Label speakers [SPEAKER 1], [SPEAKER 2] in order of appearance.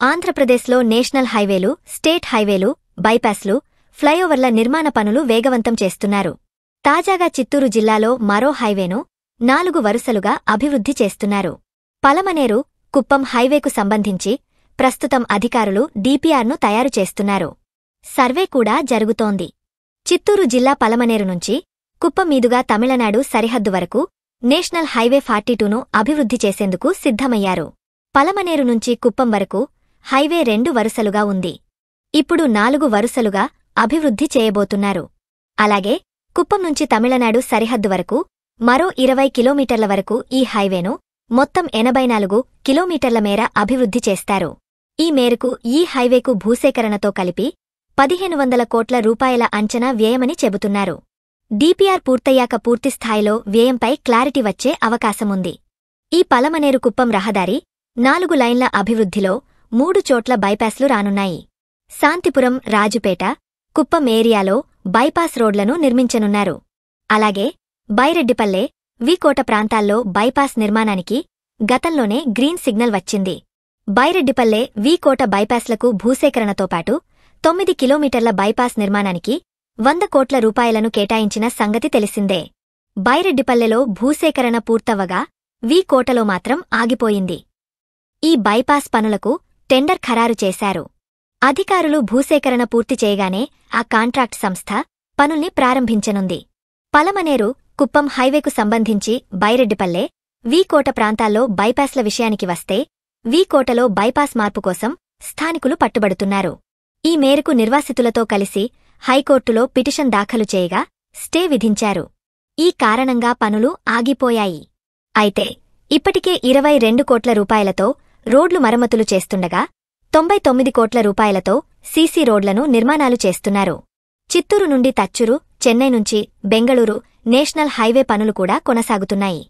[SPEAKER 1] ఆంధ్రప్రదేశ్లో national హైవేలు, state హైవేలు, బైపాస్లు, ఫ్లైఓవర్ల నిర్మాణ పనులు వేగవంతం చేస్తున్నారు. తాజాగా చిత్తూరు జిల్లాలో మరో హైవేను 4 వరుసలుగా అభివృద్ధి చేస్తున్నారు. పలమనేరు, కుప్పం హైవేకు సంబంధించి ప్రస్తుతం అధికారులు డీపీఆర్ను తయారు చేస్తున్నారు. సర్వే కూడా జరుగుతోంది. చిత్తూరు జిల్లా పలమనేరు నుంచి కుప్పం మీదుగా తమిళనాడు సరిహద్దు వరకు నేషనల్ హైవే 42ను అభివృద్ధి చేసేందుకు సిద్ధమయ్యారు. పలమనేరు నుంచి కుప్పం వరకు హైవే 2 వరుసలుగా ఉంది. ఇప్పుడు 4 వరుసలుగా అభివృద్ధి చేయబోతున్నారు. అలాగే కుప్పం నుంచి తమిళనాడు సరిహద్దు వరకు మరో 20 కిలోమీటర్ల వరకు ఈ హైవేను మొత్తం 84 కిలోమీటర్ల మేర అభివృద్ధి చేస్తారు. ఈ మేరకు ఈ హైవేకు భూసేకరణతో కలిపి 1500 కోట్ల రూపాయల అంచనా వ్యయమని చెబుతున్నారు. డీపీఆర్ పూర్తయ్యాక పూర్తిస్థాయిలో వ్యయంపై క్లారిటీ వచ్చే అవకాశముంది. ఈ పలమనేరు కుప్పం రహదారి 4 లైన్ల అభివృద్ధిలో 3 చోట్ల బైపాస్లు రానున్నాయి. శాంతిపురం, రాజుపేట, కుప్పం ఏరియాలో బైపాస్ రోడ్లను నిర్మించనున్నారు. అలాగే బైరెడ్డిపల్లె, వీకోట ప్రాంతాల్లో బైపాస్ నిర్మాణానికి గతంలోనే గ్రీన్ సిగ్నల్ వచ్చింది. బైరెడ్డిపల్లె, వీకోట బైపాస్లకు భూసేకరణతో పాటు 9 కిలోమీటర్ల బైపాస్ నిర్మాణానికి 100 కోట్ల రూపాయలను కేటాయించిన సంగతి తెలిసిందే. బైరెడ్డిపల్లెలో భూసేకరణ పూర్తవ్వగా వీకోటలో మాత్రం ఆగిపోయింది. ఈ బైపాస్ పనులకు టెండర్ ఖరారు చేశారు. అధికారులు భూసేకరణ పూర్తి చేయగానే ఆ కాంట్రాక్ట్ సంస్థ పనుల్ని ప్రారంభించనుంది. పలమనేరు, కుప్పం హైవేకు సంబంధించి బైరెడ్డిపల్లె, వీకోట ప్రాంతాల్లో బైపాస్ల విషయానికి వస్తే వీకోటలో బైపాస్ మార్పు కోసం స్థానికులు పట్టుబడుతున్నారు. ఈ మేరకు నిర్వాసితులతో కలిసి హైకోర్టులో పిటిషన్ దాఖలు చేయగా స్టే విధించారు. ఈ కారణంగా పనులు ఆగిపోయాయి. అయితే ఇప్పటికే 22 కోట్ల రూపాయలతో రోడ్లు మరమ్మతులు చేస్తుండగా 99 కోట్ల రూపాయలతో సీసీ రోడ్లను నిర్మాణాలు చేస్తున్నారు. చిత్తూరు నుండి తచ్చూరు, చెన్నై నుంచి బెంగళూరు నేషనల్ హైవే పనులు కూడా కొనసాగుతున్నాయి.